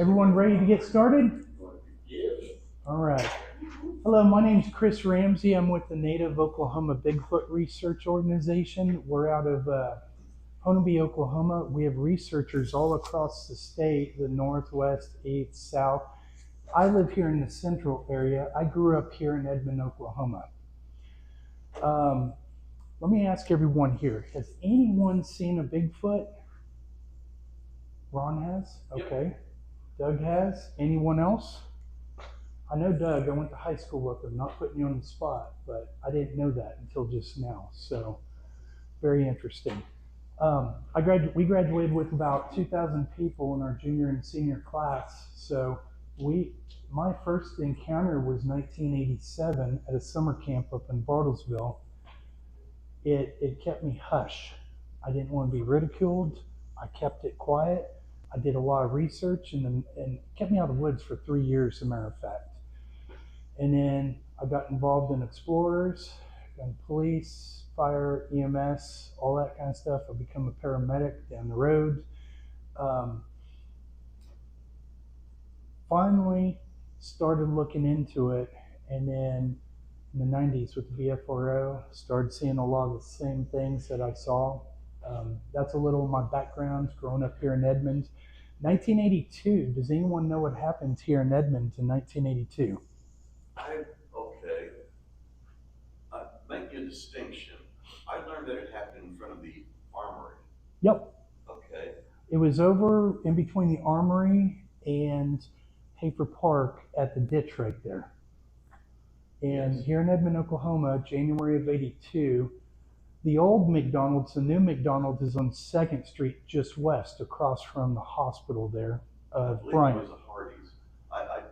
Everyone ready to get started? All right. Hello, my name is Chris Ramsey. I'm with the Native Oklahoma Bigfoot Research Organization. We're out of Honolulu, Oklahoma. We have researchers all across the state, the Northwest, East, South. I live here in the central area. I grew up here in Edmond, Oklahoma. Let me ask everyone here, has anyone seen a Bigfoot? Ron has? Okay. Yep. Doug has? Anyone else? I know Doug, I went to high school with him, not putting you on the spot, but I didn't know that until just now, so very interesting. We graduated with about 2,000 people in our junior and senior class, so my first encounter was 1987 at a summer camp up in Bartlesville. It kept me hush. I didn't want to be ridiculed. I kept it quiet. I did a lot of research and kept me out of the woods for 3 years, as a matter of fact. And then I got involved in explorers, and police, fire, EMS, all that kind of stuff. I became a paramedic down the road. Finally started looking into it, and then in the 90s with the BFRO, started seeing a lot of the same things that I saw. That's a little of my background, growing up here in Edmond. 1982, does anyone know what happened here in Edmond in 1982? Okay. Make a distinction. I learned that it happened in front of the armory. Yep. Okay. It was over in between the armory and Hafer Park at the ditch right there. And yes. Here in Edmond, Oklahoma, January of 82, the old McDonald's, the new McDonald's is on 2nd Street just west, across from the hospital there. I believe Bryant. It was a Hardee's. I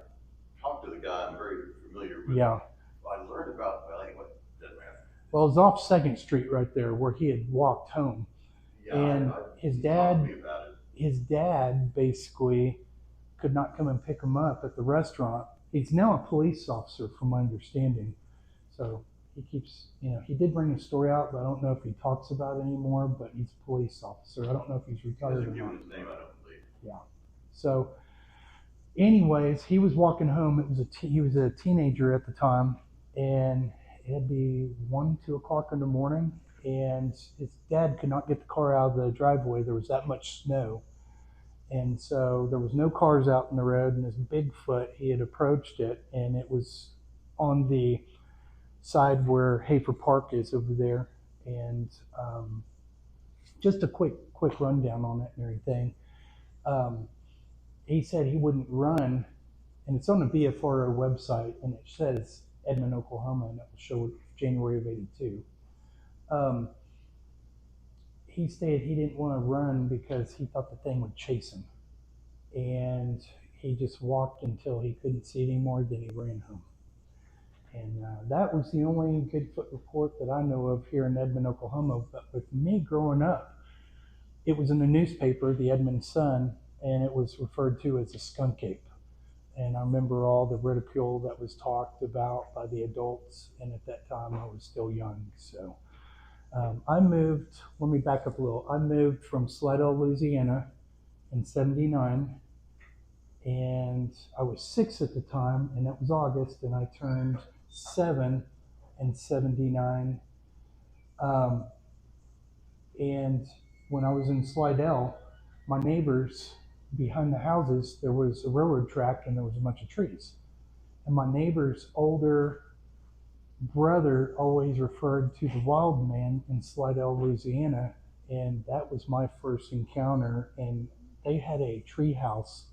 talked to the guy, I'm very familiar with yeah. him. I learned about, well, anyway, doesn't matter. Well, it was off 2nd Street right there where he had walked home. Yeah, and his dad basically could not come and pick him up at the restaurant. He's now a police officer from my understanding. So he keeps, he did bring his story out, but I don't know if he talks about it anymore, but he's a police officer. I don't know if he's retired or not. He hasn't given his name, I don't believe. Yeah. So anyways, he was walking home. He was a teenager at the time, and it'd be 1-2 o'clock in the morning, and his dad could not get the car out of the driveway. There was that much snow. And so there was no cars out in the road, and this Bigfoot, he had approached it, and it was on the side where Hafer Park is over there. And just a quick rundown on it and everything. He said he wouldn't run, and it's on the BFRO website, and it says Edmond, Oklahoma, and it will show January of 82. He stated he didn't want to run because he thought the thing would chase him. And he just walked until he couldn't see it anymore, then he ran home. And that was the only Bigfoot report that I know of here in Edmond, Oklahoma. But with me growing up, it was in the newspaper, the Edmond Sun, and it was referred to as a skunk ape. And I remember all the ridicule that was talked about by the adults, and at that time I was still young. So I moved, let me back up a little. I moved from Slidell, Louisiana in 79, and I was 6 at the time, and that was August, and I turned 7 in 79. And when I was in Slidell, my neighbors behind the houses, there was a railroad track and there was a bunch of trees. And my neighbor's older brother always referred to the wild man in Slidell, Louisiana, and that was my first encounter. And they had a tree house,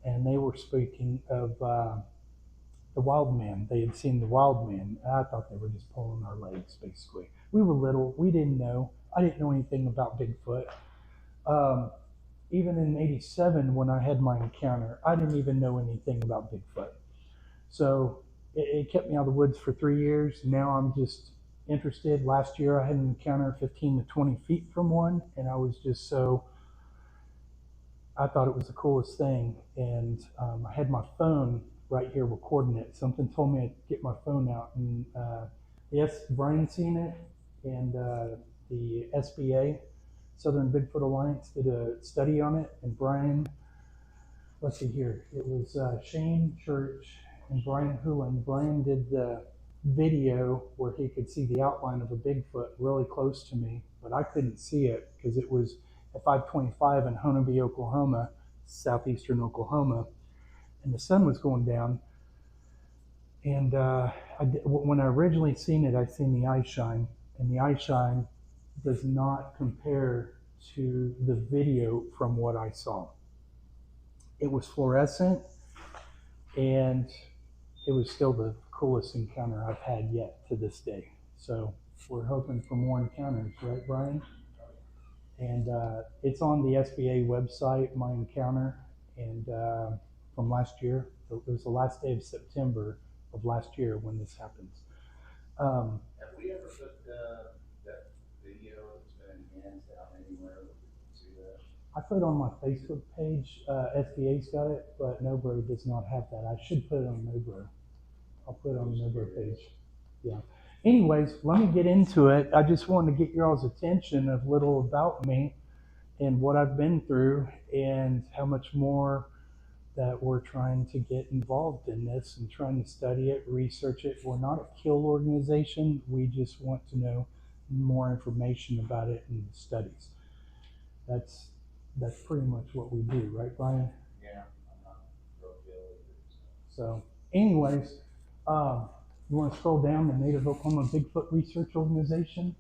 and they were speaking of the wild man. They had seen the wild man. I thought they were just pulling our legs, basically. We were little. We didn't know. I didn't know anything about Bigfoot. Even in 87, when I had my encounter, I didn't even know anything about Bigfoot. So it kept me out of the woods for 3 years. Now I'm just interested. Last year I had an encounter 15 to 20 feet from one, and I was just I thought it was the coolest thing. And I had my phone right here recording it. Something told me to get my phone out. And yes, Brian's seen it, and the SBA, Southern Bigfoot Alliance, did a study on it, and Brian let's see here. It was Shane Church and Brian Hoolan. Brian did the video where he could see the outline of a Bigfoot really close to me, but I couldn't see it because it was at 525 in Honolulu, Oklahoma, southeastern Oklahoma, and the sun was going down. And when I originally seen it, I seen the eye shine, and the eye shine does not compare to the video from what I saw. It was fluorescent, and it was still the coolest encounter I've had yet to this day. So we're hoping for more encounters, right, Brian? And it's on the SBA website, my encounter, and from last year. It was the last day of September of last year when this happens. Have we ever put that video that's been enhanced out anywhere that we can see that? I put it on my Facebook page. SBA's got it, but NOBRO does not have that. I should put it on NOBRO. I'll put it on the NOBRO page. Yeah. Anyways, let me get into it. I just wanted to get your all's attention of little about me and what I've been through and how much more that we're trying to get involved in this and trying to study it, research it. We're not a kill organization. We just want to know more information about it in the studies. That's pretty much what we do, right, Brian? Yeah, I'm not real good. So anyways, you want to scroll down the Native Oklahoma Bigfoot Research Organization.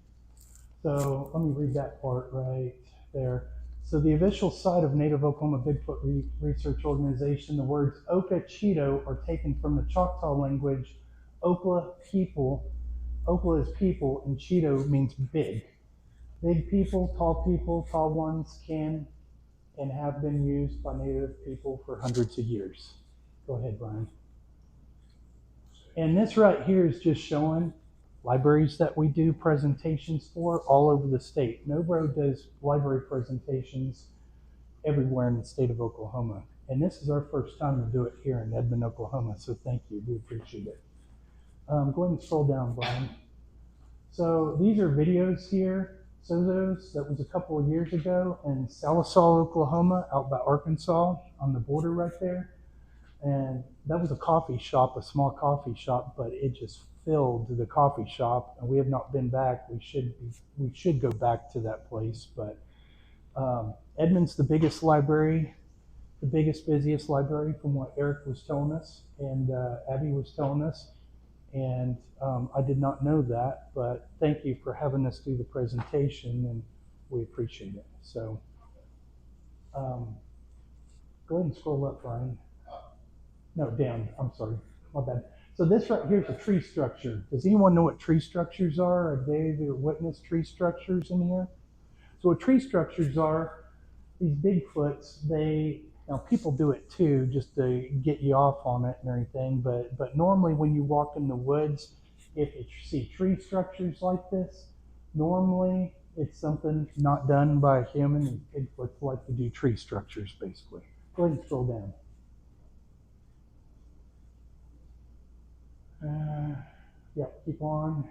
So let me read that part right there. So the official site of Native Oklahoma Bigfoot Research Organization, the words Oka Cheeto are taken from the Choctaw language. Okla people, Okla is people, and Cheeto means big. Big people, tall ones can and have been used by Native people for hundreds of years. Go ahead, Brian. And this right here is just showing libraries that we do presentations for all over the state. NOBRO does library presentations everywhere in the state of Oklahoma. And this is our first time to do it here in Edmond, Oklahoma. So thank you, we appreciate it. Go ahead and scroll down, Brian. So these are videos here. So that was a couple of years ago in Sallisaw, Oklahoma, out by Arkansas on the border right there. And that was a coffee shop, a small coffee shop, but it just filled the coffee shop, and we have not been back. We should go back to that place, but Edmond's the biggest library, the biggest, busiest library from what Eric was telling us, and Abby was telling us, and I did not know that, but thank you for having us do the presentation, and we appreciate it. So go ahead and scroll up, Brian. No, down. I'm sorry. My bad. So this right here is a tree structure. Does anyone know what tree structures are? Have they ever witnessed tree structures in here? So what tree structures are, these Bigfoots, now people do it too, just to get you off on it and everything, but normally when you walk in the woods, if you see tree structures like this, normally it's something not done by a human, and Bigfoots like to do tree structures basically. Go ahead and scroll down. Yeah, keep on.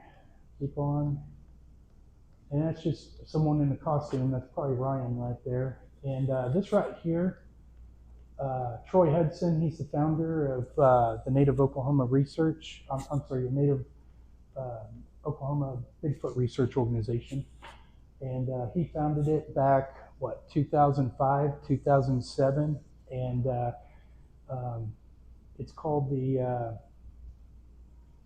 And that's just someone in a costume. That's probably Ryan right there. And this right here, Troy Hudson, he's the founder of the Native Oklahoma Research, the Native Oklahoma Bigfoot Research Organization. And he founded it back, 2005, 2007. And it's called the...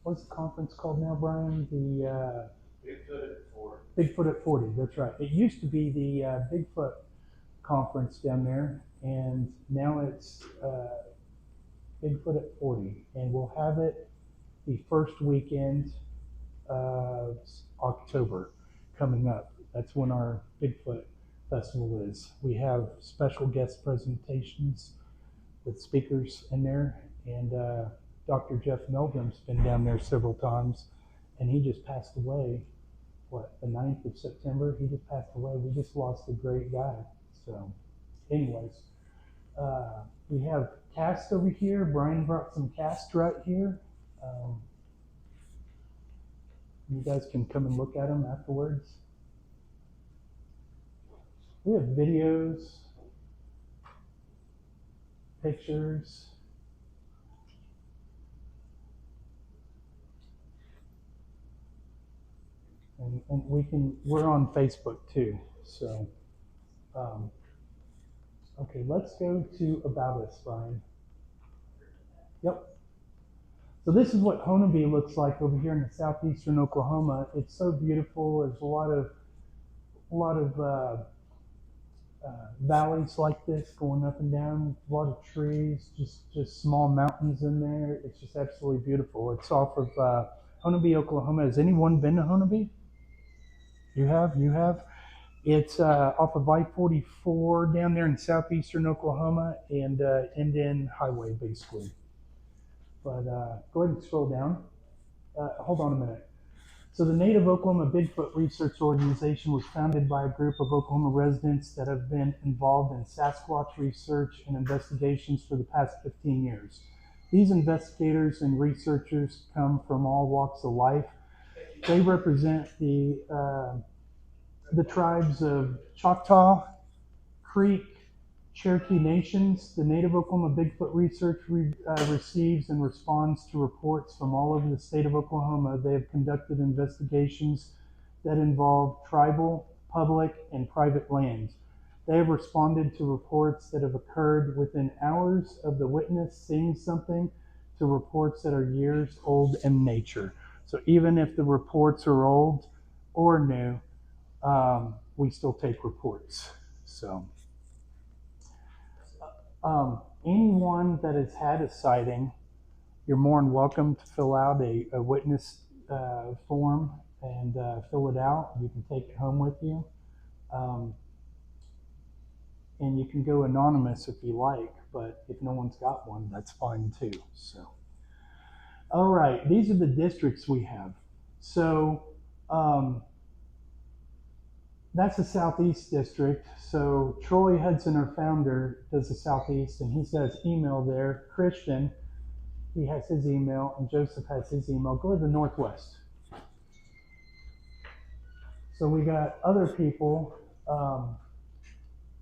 what's the conference called now, Brian? The Bigfoot at 40. Bigfoot at 40, that's right. It used to be the Bigfoot conference down there, and now it's Bigfoot at 40. And we'll have it the first weekend of October coming up. That's when our Bigfoot festival is. We have special guest presentations with speakers in there, and Dr. Jeff Meldrum's been down there several times, and he just passed away, the 9th of September? He just passed away. We just lost a great guy. So anyways, we have cast over here. Brian brought some cast right here. You guys can come and look at them afterwards. We have videos pictures. And we're on Facebook too. So, okay, let's go to About Us, Brian. Yep. So this is what Honolulu looks like over here in the southeastern Oklahoma. It's so beautiful. There's a lot of valleys like this going up and down, a lot of trees, just small mountains in there. It's just absolutely beautiful. It's off of Honolulu, Oklahoma. Has anyone been to Honolulu? You have? You have? It's off of I-44 down there in southeastern Oklahoma and Indian Highway, basically. But go ahead and scroll down. Hold on a minute. So the Native Oklahoma Bigfoot Research Organization was founded by a group of Oklahoma residents that have been involved in Sasquatch research and investigations for the past 15 years. These investigators and researchers come from all walks of life. They represent the tribes of Choctaw, Creek, Cherokee Nations. The Native Oklahoma Bigfoot Research receives and responds to reports from all over the state of Oklahoma. They have conducted investigations that involve tribal, public, and private lands. They have responded to reports that have occurred within hours of the witness seeing something to reports that are years old in nature. So even if the reports are old or new, we still take reports. So anyone that has had a sighting, you're more than welcome to fill out a witness form and fill it out. You can take it home with you. And you can go anonymous if you like, but if no one's got one, that's fine too. So, all right, these are the districts we have. So, that's the Southeast District. So Troy Hudson, our founder, does the Southeast, and he's got his email there. Christian, he has his email, and Joseph has his email. Go to the Northwest. So we got other people,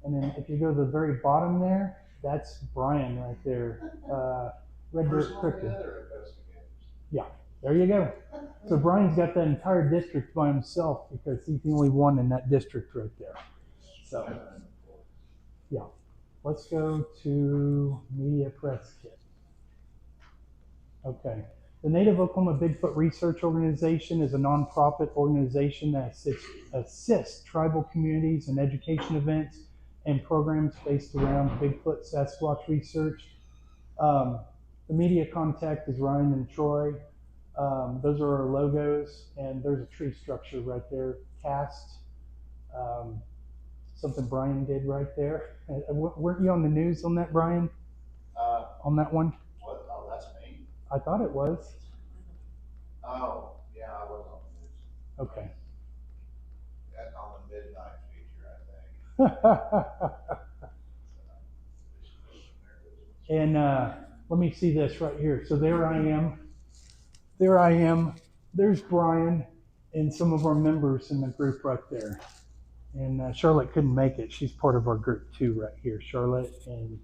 and then if you go to the very bottom there, that's Brian right there. Red Dirt Cryptid. Yeah, there you go. So Brian's got that entire district by himself because he's the only one in that district right there. So, yeah. Let's go to Media Press Kit. Okay. The Native Oklahoma Bigfoot Research Organization is a nonprofit organization that assists tribal communities in education events and programs based around Bigfoot Sasquatch research. The media contact is Ryan and Troy. Those are our logos, and there's a tree structure right there, cast. Something Brian did right there. Weren't you on the news on that, Brian? On that one? What? Oh, that's me. I thought it was. Oh, yeah, I was on the news. Okay. That's on the midnight feature, I think. And let me see this right here. So there I am. There I am. There's Brian and some of our members in the group right there. And Charlotte couldn't make it. She's part of our group too right here. Charlotte and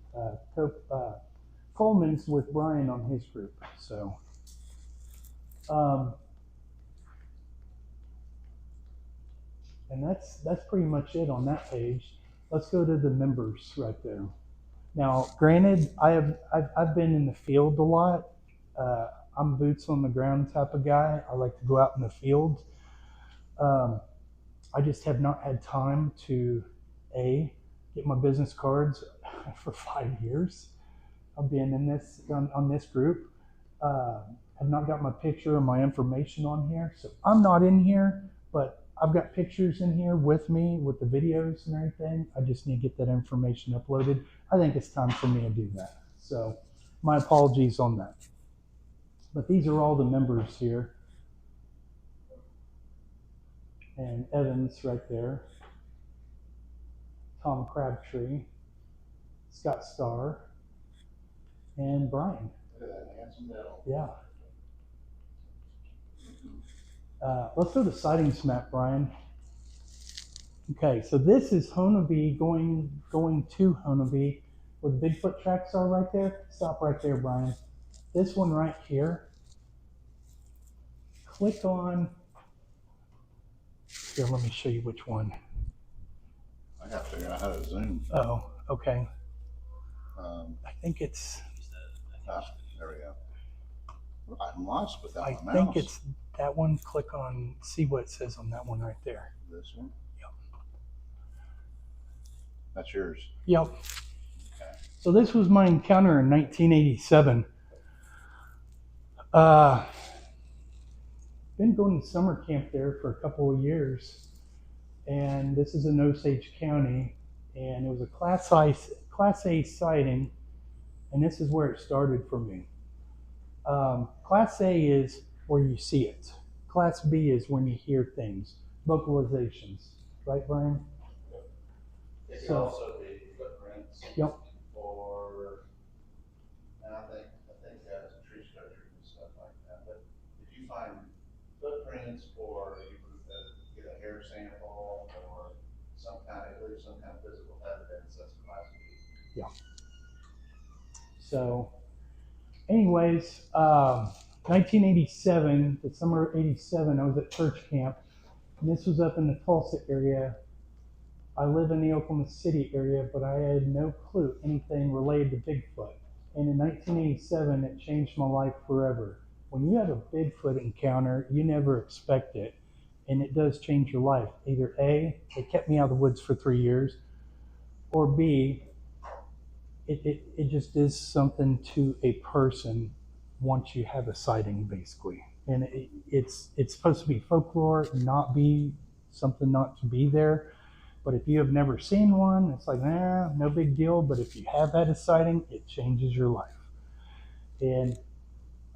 Coleman's with Brian on his group. So, and that's pretty much it on that page. Let's go to the members right there. Now, granted, I've been in the field a lot. I'm a boots on the ground type of guy. I like to go out in the field. I just have not had time to get my business cards for 5 years. I've been in this on this group. Have not got my picture or my information on here, so I'm not in here. But I've got pictures in here with me with the videos and everything. I just need to get that information uploaded. I think it's time for me to do that. So my apologies on that. But these are all the members here. And Evans right there. Tom Crabtree. Scott Starr. And Brian. Look at that handsome devil. Yeah. Let's go to sightings map, Brian. Okay, so this is Honolulu going to Honolulu. where the Bigfoot tracks are right there. Stop right there, Brian. This one right here. Click on. Here, let me show you which one. I got to figure out how to zoom. Oh, okay. I I think it's. There we go. I'm lost without I my think mouse. it's that one. Click on. See what it says on that one right there. This one? Yep. That's yours. Yep. Okay. So this was my encounter in 1987. Been going to summer camp there for a couple of years, and this is in Osage County, and it was a Class A sighting, and this is where it started for me. Class A is where you see it. Class B is when you hear things, vocalizations, right, Brian? It could So- also be footprints. Yep. Or, and I think tree structures and stuff like that. But did you find footprints, or you get a hair sample, or some kind of physical evidence that's Class B? So, anyways, 1987, the summer of 87, I was at church camp, and this was up in the Tulsa area. I live in the Oklahoma City area, but I had no clue anything related to Bigfoot. And in 1987, it changed my life forever. When you have a Bigfoot encounter, you never expect it, and it does change your life. Either A, it kept me out of the woods for 3 years, or B, it just is something to a person once you have a sighting, basically. And it's supposed to be folklore, not be something not to be there. But if you have never seen one, it's like, no big deal. But if you have had a sighting, it changes your life. And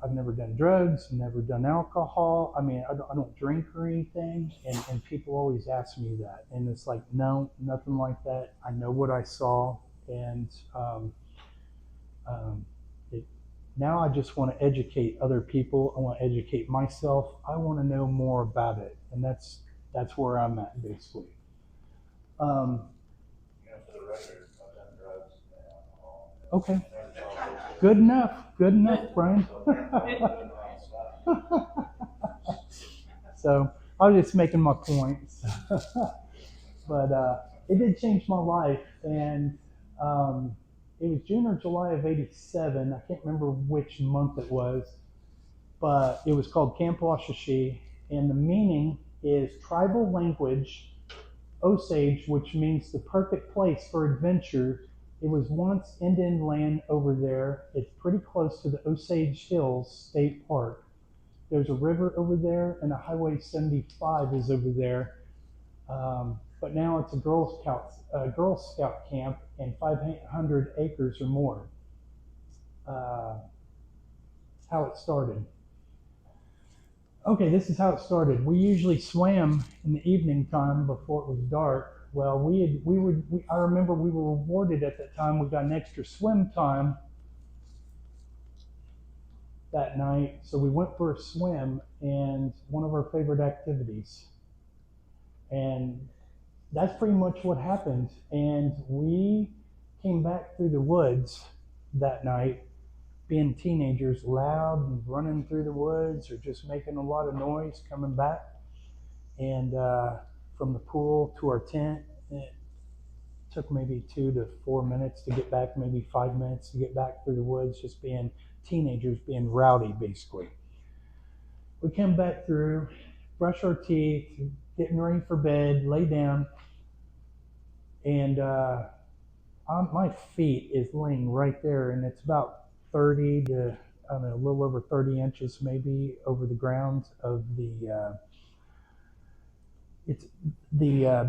I've never done drugs, never done alcohol. I mean, I don't drink or anything. And people always ask me that. And it's like, no, nothing like that. I know what I saw. And now I just want to educate other people. I want to educate myself. I want to know more about it. And that's where I'm at, basically. For the record, I've done drugs and alcohol. Okay. Good enough, Brian. So I was just making my points. But it did change my life, and it was June or July of 87. I can't remember which month it was, but it was called Camp Washashi, and the meaning is tribal language, Osage, which means the perfect place for adventure. It was once Indian land over there. It's pretty close to the Osage Hills State Park. There's a river over there, and a Highway 75 is over there. But now it's a Girl Scout camp, and 500 acres or more. How it started. Okay, this is how it started. We usually swam in the evening time before it was dark. Well, I remember we were rewarded at that time. We got an extra swim time that night, so we went for a swim, and one of our favorite activities. And that's pretty much what happened. And we came back through the woods that night, being teenagers, loud and running through the woods or just making a lot of noise coming back. And from the pool to our tent, it took maybe 2 to 4 minutes to get back, maybe 5 minutes to get back through the woods, just being teenagers, being rowdy, basically. We came back through, brush our teeth, getting ready for bed, lay down, and my feet is laying right there, and it's about 30 to, I don't know, a little over 30 inches maybe over the ground of the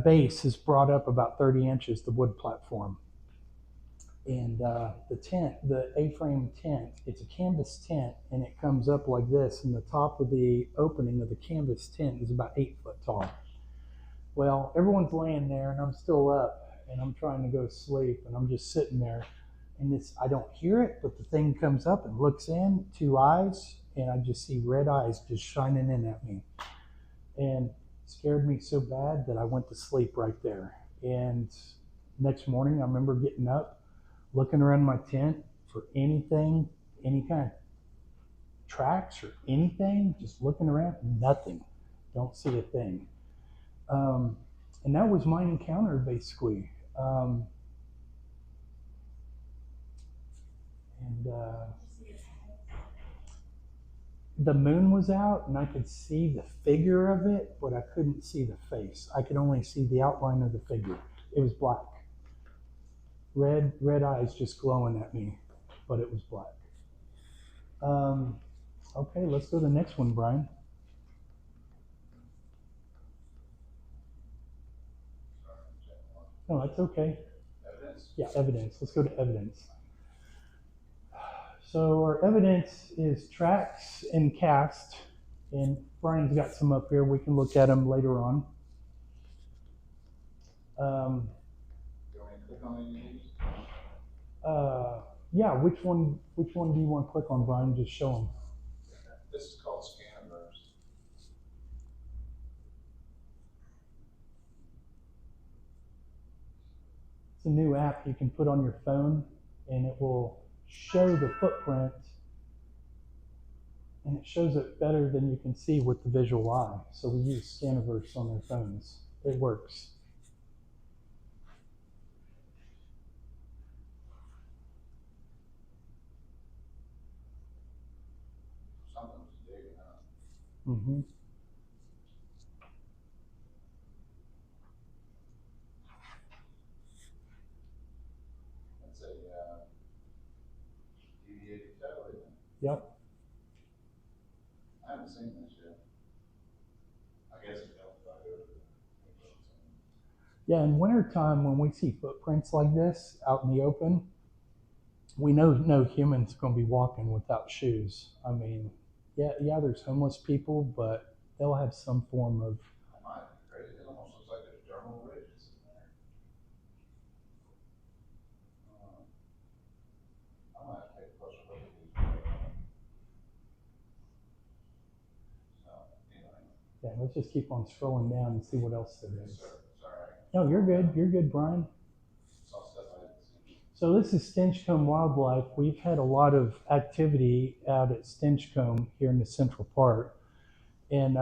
base is brought up about 30 inches, the wood platform. And the tent, the A-frame tent, it's a canvas tent, and it comes up like this, and the top of the opening of the canvas tent is about 8 foot tall. Well, everyone's laying there, and I'm still up, and I'm trying to go to sleep, and I'm just sitting there. And I don't hear it, but the thing comes up and looks in, 2 eyes, and I just see red eyes just shining in at me. And it scared me so bad that I went to sleep right there. And next morning, I remember getting up, looking around my tent for anything, any kind of tracks or anything, just looking around, nothing. Don't see a thing. And that was my encounter, basically. The moon was out, and I could see the figure of it, but I couldn't see the face. I could only see the outline of the figure. It was black. Red eyes just glowing at me, but it was black. Okay, let's go to the next one, Brian. No, that's okay. Evidence? Yeah, evidence. Let's go to evidence. So our evidence is tracks and cast, and Brian's got some up here. We can look at them later on. You want me to click on any of these? Yeah, which one do you want to click on, Brian? Just show them. This is called Scanners. It's a new app you can put on your phone, and it will show the footprint, and it shows it better than you can see with the visual eye. So we use Scaniverse on their phones. It works. Something's digging up. Mm-hmm. That's a deviated toe, isn't it? Yep. I haven't seen this yet. I guess it helped if I go to the. Yeah, in wintertime, when we see footprints like this out in the open, we know no human's going to be walking without shoes. I mean, yeah, there's homeless people, but they'll have some form of. I might be crazy. It almost looks like there's dermal ridges in there. I might have to take a closer look at these. So, anyway. Yeah, let's just keep on scrolling down and see what else there is. Sorry. No, you're good. You're good, Brian. Saw stuff I didn't see. So this is Stinchcombe Wildlife. We've had a lot of activity out at Stinchcombe here in the Central Park. And,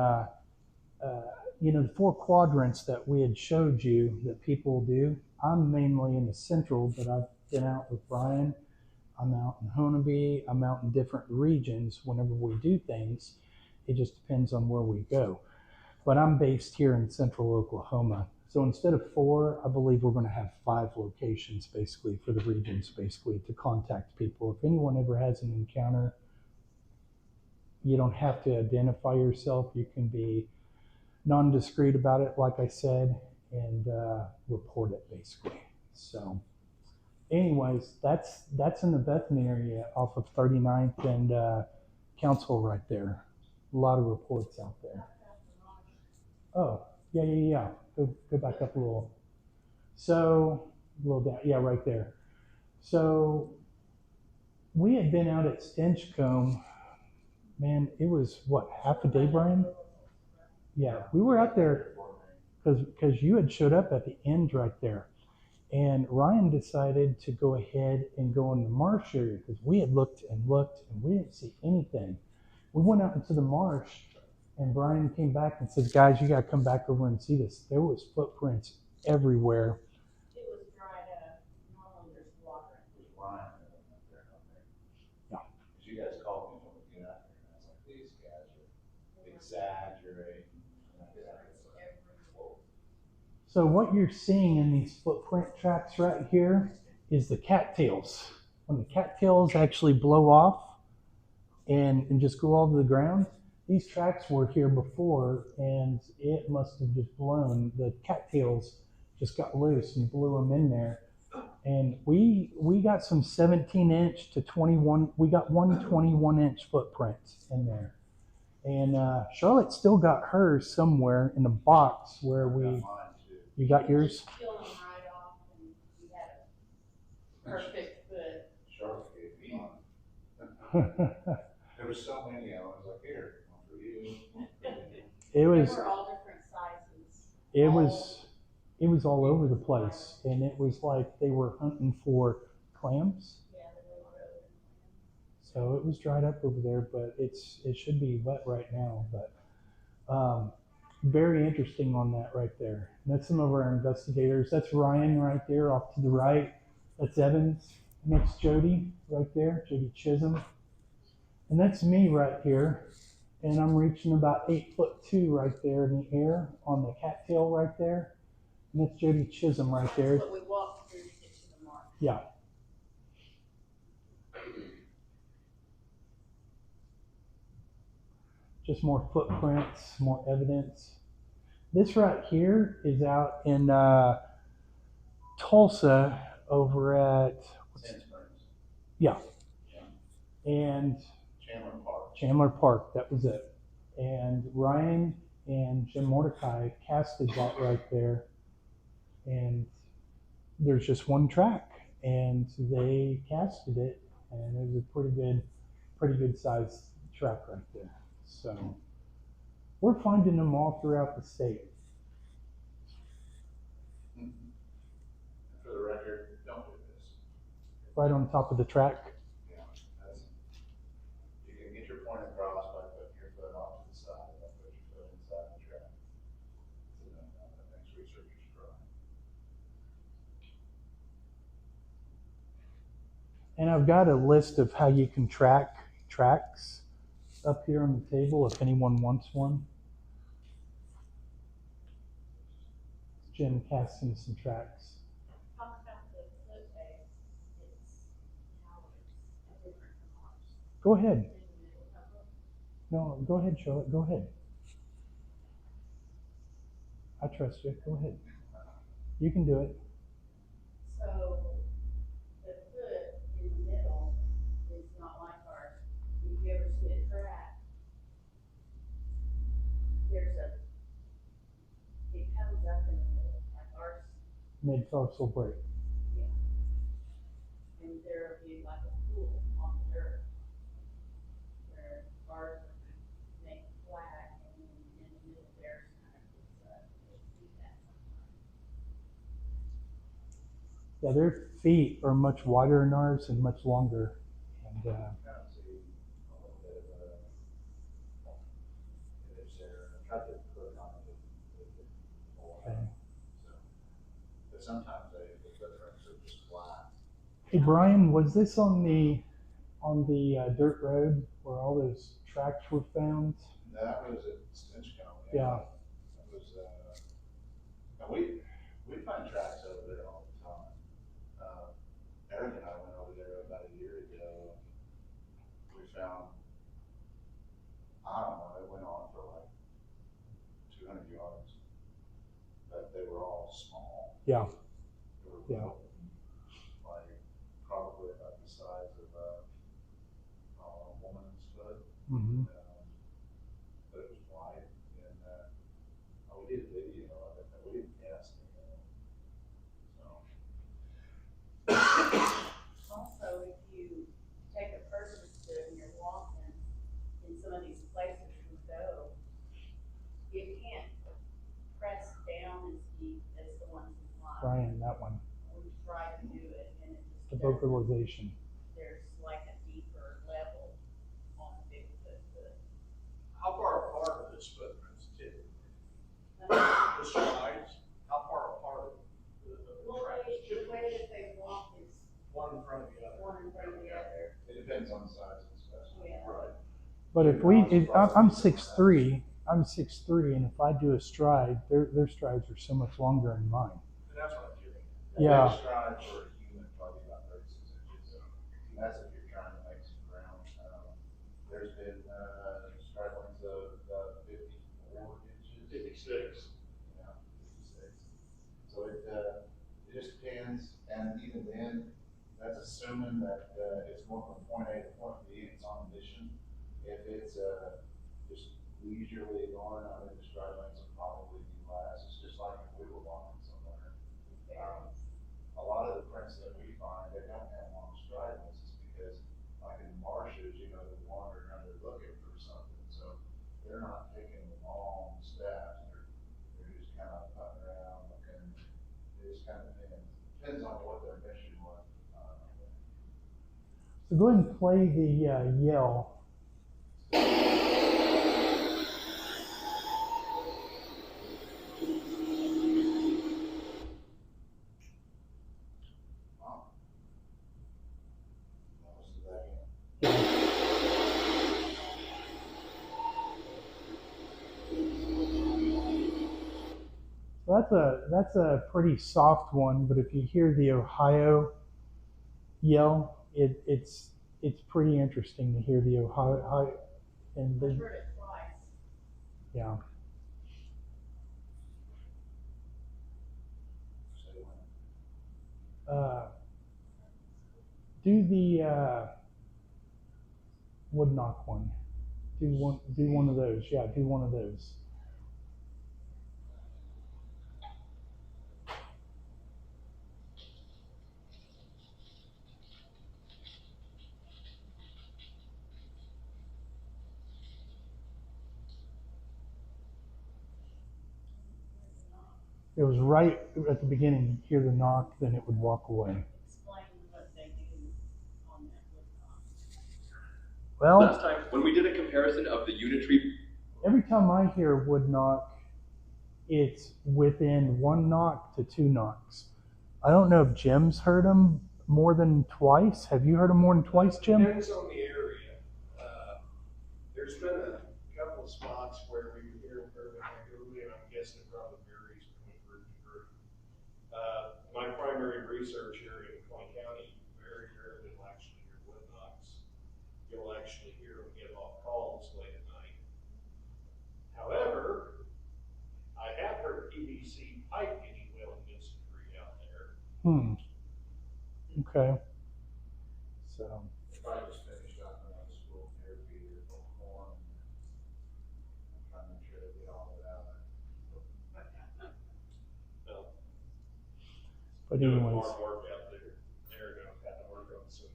the 4 quadrants that we had showed you that people do, I'm mainly in the central, but I've been out with Brian. I'm out in Honolulu. I'm out in different regions whenever we do things. It just depends on where we go. But I'm based here in central Oklahoma. So instead of 4, I believe we're going to have 5 locations basically for the regions basically to contact people. If anyone ever has an encounter, you don't have to identify yourself. You can be non-discreet about it, like I said, and report it basically. So anyways, that's in the Bethany area off of 39th and Council right there. A lot of reports out there. Oh, yeah. Go back up a little. So, a little down. Yeah, right there. So, we had been out at Stinchcombe. Man, it was, what, half a day, Brian? Yeah, we were out there because you had showed up at the end right there. And Ryan decided to go ahead and go in the marsh area because we had looked and we didn't see anything. We went out into the marsh, and Brian came back and said, guys, you got to come back over and see this. There was footprints everywhere. It was dried up. Normally there's water. There's Ryan up there. Yeah. Because you guys called me when we get out there, and I was like, these guys are exaggerating. So what you're seeing in these footprint tracks right here is the cattails. When the cattails actually blow off and just go all over the ground, these tracks were here before, and it must have just blown. The cattails just got loose and blew them in there. And we got some 17-inch to 21. We got one 21-inch footprint in there. And Charlotte still got hers somewhere in a box where we. You got yours? Peel them right off, and we had a perfect foot. Charlotte gave me one. There were so many of them. I was like, here, one for you. It was. They were all different sizes. It was all over the place, and it was like they were hunting for clams. Yeah, the little road. So it was dried up over there, but it should be wet right now. But very interesting on that right there. And that's some of our investigators. That's Ryan right there off to the right. That's Evans. And that's Jody right there, Jody Chisholm. And that's me right here. And I'm reaching about 8'2" right there in the air on the cattail right there. And that's Jody Chisholm right there. That's what we walked through to get to the mark. Yeah. Just more footprints, more evidence. This right here is out in Tulsa over at, Sand Springs, yeah, and Chandler Park. that was it. And Ryan and Jim Mordecai casted that right there. And there's just one track, and they casted it, and it was a pretty good sized track right there. So we're finding them all throughout the state. And for the record, don't do this. Right on top of the track. Yeah, that's, you can get your point across by putting your foot off to the side, don't put your foot inside the track. So that makes researchers cry. And I've got a list of how you can track tracks up here on the table if anyone wants one. Jim casting some tracks. Talk about the foot base, it's calories, different from ours. Go ahead. In the middle of it. No, go ahead, Charlotte. Go ahead. I trust you. Go ahead. You can do it. So the foot in the middle is not like ours. If you ever see a crack, it comes up in the middle, like ours, Mid-tarsal break. and there'll be like a pool on the dirt. Where ours would make flat, and then in the middle there's kind of this, you'll see that sometimes. Yeah, their feet are much wider than ours and much longer. And Kind of see a little bit of a, image there. I tried to put it on the okay. so, but sometimes the footprints are just flat. Hey Brian, was this on the dirt road where all those tracks were found? That was at Stinchcombe. Yeah. That was, and we find tracks over there all the time. Eric and I went over there about a year ago. We found, I don't know, it went on for like 200 yards, but they were all small. Yeah. They were Yeah. like probably about the size of a woman's foot. Mm-hmm. But it was white, and we did a video of it, but we didn't cast it. So Also, if you take a person's foot and you're walking in some of these places we go, you can't press down as deep as the ones in line. Brian, that one. We tried to do it and it just The doesn't. vocalization. There's like a deeper level on the Bigfoot foot. How far apart are those footprints typically? The The strides, how far apart are the tracks? way that they walk is One in front of the other. one in front of the other. it depends on the size of the specimen. Yeah. Right. But if I'm 6'3", and if I do a stride, their strides are so much longer than mine. And that's what I'm getting at. Yeah. Big stride for a human, probably about 36 inches. And that's if you're trying to make some ground. There's been stride lengths of 54 inches. 56. Yeah, 56. So it just depends, and even then, that's assuming that it's going from point A to point B, it's on a mission. If it's just leisurely going, I think the stride lengths will probably be less. It's just like if we were walking somewhere. A lot of the prints that we find, they don't have long stride lengths, it's because, like in the marshes, they're wandering around, they're looking for something, so they're not taking long steps, they're just kind of putting around, looking, it just kind of depends on what their mission was. So go ahead and play the yell. Wow. Let's do that again. So that's a pretty soft one, but if you hear the Ohio yell, it's pretty interesting to hear the Ohio and I've the, heard it twice. yeah. Say when. Do the wood knock one. Do one of those. Yeah, do one of those. It was right at the beginning. You hear the knock, then it would walk away. Explain what they do on that woodblock. Well, Last time, when we did a comparison of the unitary, every time I hear wood knock, it's within one knock to two knocks. I don't know if Jim's heard them more than twice. Have you heard them more than twice, Jim? Depends on the area. There's been a couple of spots where we hear them fairly regularly, and I'm guessing it probably varies between group to group. My primary research area in Clay County, very rarely will actually hear wood knocks. You'll actually hear them get off calls late at night. However, I have heard PVC pipe getting well against a tree out there. Okay. So, If I just finished up around the school therapy or corn, I'm trying to make sure they get all of it out. Well, but doing anyways, hard work out there. They're gonna have to work on some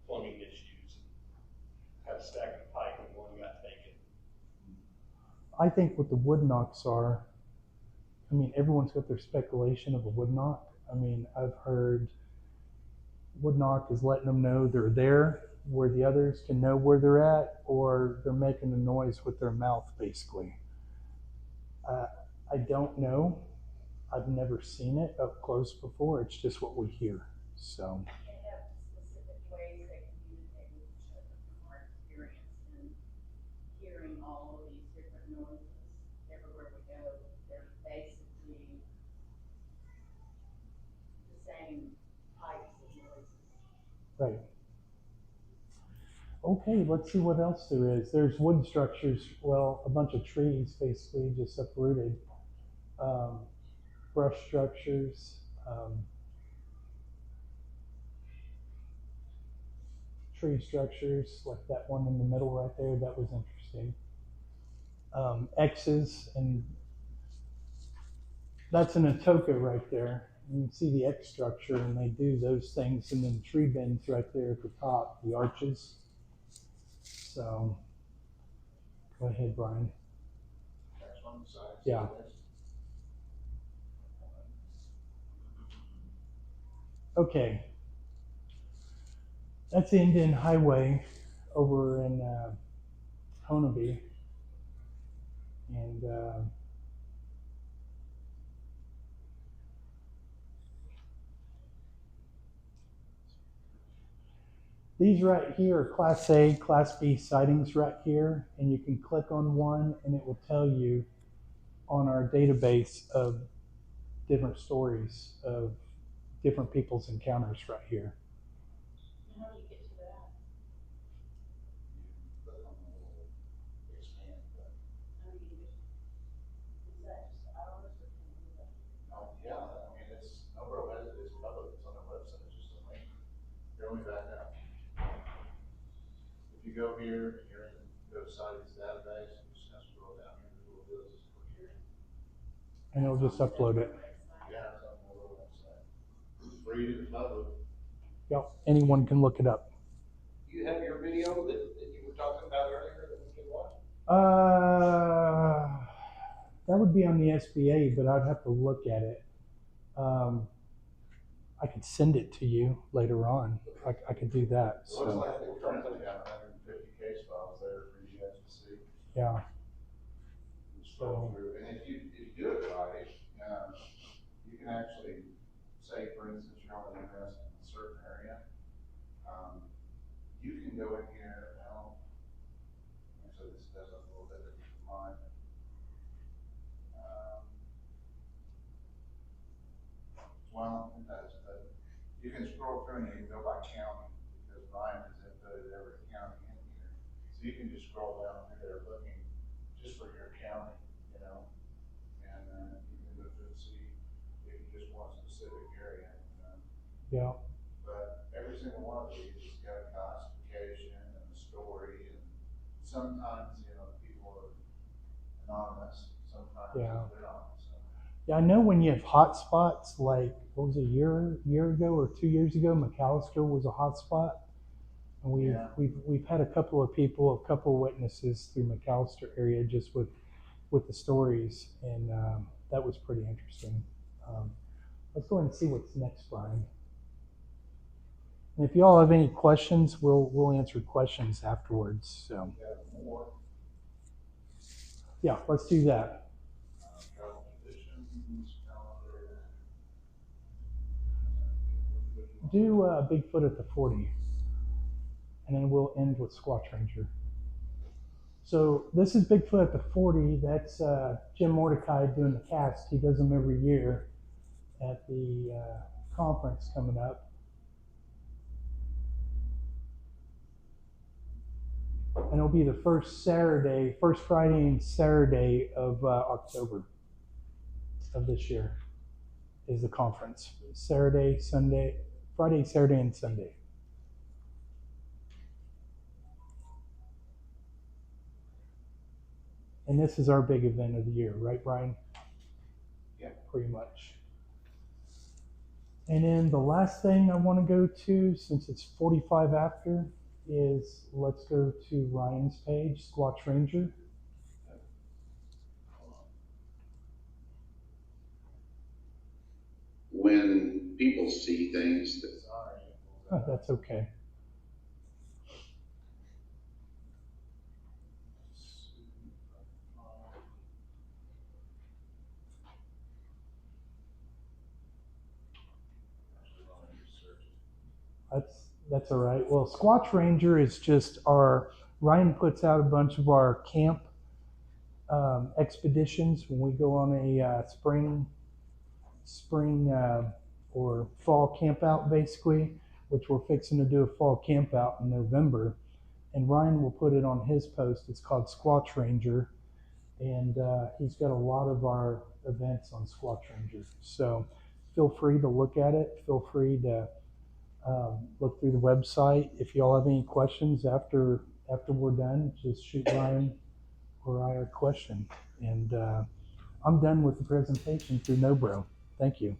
plumbing issues. Had a stack of pipe and one got taken. I think what the wood knocks are, I mean, everyone's got their speculation of a wood knock. I mean, I've heard wood knock is letting them know they're there where the others can know where they're at, or they're making a noise with their mouth, basically. I don't know. I've never seen it up close before. It's just what we hear. So, They have specific ways they communicate with each other from our experience in hearing all of these different noises everywhere we go. They're basically the same types of noises. right. Okay, let's see what else there is. There's wood structures, well, a bunch of trees basically just uprooted. Brush structures, tree structures, like that one in the middle right there, that was interesting. X's, and that's an Atoka right there. You can see the X structure, and they do those things, and then tree bends right there at the top, the arches. So, go ahead, Brian. Next one, size. Yeah. Okay. That's the Indian Highway over in Honeby. And these right here are Class A, Class B sightings right here. And you can click on one and it will tell you on our database of different stories of different people's encounters right here. How do you get to that? You click on the little expand button. I mean, is that just ours or can we look? Oh, yeah, I mean, NOBRO has it, it's public, it's on their website, it's just a link. Here, let me back up. If you go here and you're in, go to Sightings database, you just have to scroll down here, the little deal is just click here. And it'll just upload it. Yeah, it's on the NOBRO website. It's free to the public. Yep, anyone can look it up. You have your video that you were talking about earlier that we can watch? That would be on the SBA, but I'd have to look at it. I could send it to you later on. I could do that. It looks So like they printed down 150 case files there for you guys to see. yeah, And scroll through, and if you do it right, you can actually say, for instance, you're only interested in a certain area. You can go in here now. Actually, this does look a little bit different from mine. Well, it does, but you can scroll through and you can go by county, because Ryan has inputted every county in here. So you can just scroll down through there looking just for your county, and you can go through and see if you just want a specific area. yeah, But every single one of these has got a classification and a story, and sometimes, people are anonymous, sometimes Yeah. they're not, so. yeah. I know when you have hot spots, like what was it, a year ago or 2 years ago, McAllister was a hot spot. And we've had a couple of witnesses through McAllister area just with the stories, and that was pretty interesting. Let's go ahead and see what's next, Brian. And if you all have any questions, we'll answer questions afterwards. So More. yeah, let's do that. Travel traditions, calendar. Do Bigfoot at the 40, and then we'll end with Squatch Ranger. So this is Bigfoot at the 40. That's Jim Mordecai doing the cast. He does them every year at the conference coming up. And it'll be the first Friday and Saturday of October of this year is the conference. Friday, Saturday, and Sunday. And this is our big event of the year, right, Brian? Yeah. Pretty much. And then the last thing I want to go to, since it's 45 after, is let's go to Ryan's page, Squatch Ranger. When people see things that Oh, that's okay. That's all right. Well, Squatch Ranger is just Ryan puts out a bunch of our camp expeditions when we go on a spring or fall camp out, basically, which we're fixing to do a fall camp out in November. And Ryan will put it on his post. It's called Squatch Ranger. And he's got a lot of our events on Squatch Ranger. So feel free to look at it. Feel free to look through the website. If you all have any questions after we're done, just shoot Ryan or I a question. And I'm done with the presentation through NOBRO. Thank you.